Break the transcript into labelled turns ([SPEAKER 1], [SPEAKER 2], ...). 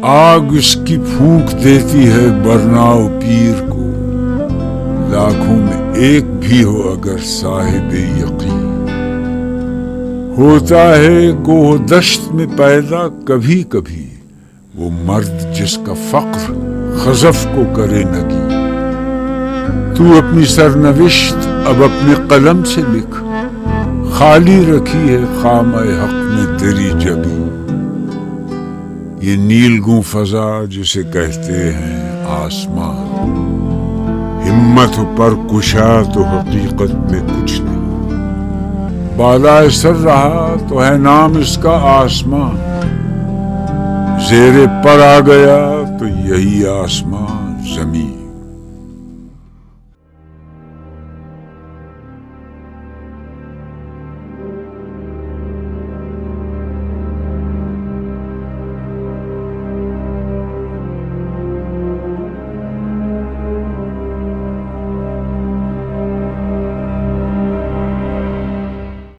[SPEAKER 1] آگ اس کی پھونک دیتی ہے برناؤ پیر کو، لاکھوں میں ایک بھی ہو اگر صاحب یقین۔ ہوتا ہے کوہ دشت میں پیدا کبھی کبھی وہ مرد جس کا فقر خزف کو کرے نگی۔ تو اپنی سرنوشت اب اپنے قلم سے لکھ، خالی رکھی ہے خامہ حق نے تیری جبی۔ یہ نیلگوں فضا جسے کہتے ہیں آسمان، ہمت پر کشا تو حقیقت میں کچھ نہیں۔ بالائے سر رہا تو ہے نام اس کا آسمان، زیر پر آ گیا تو یہی آسمان زمین۔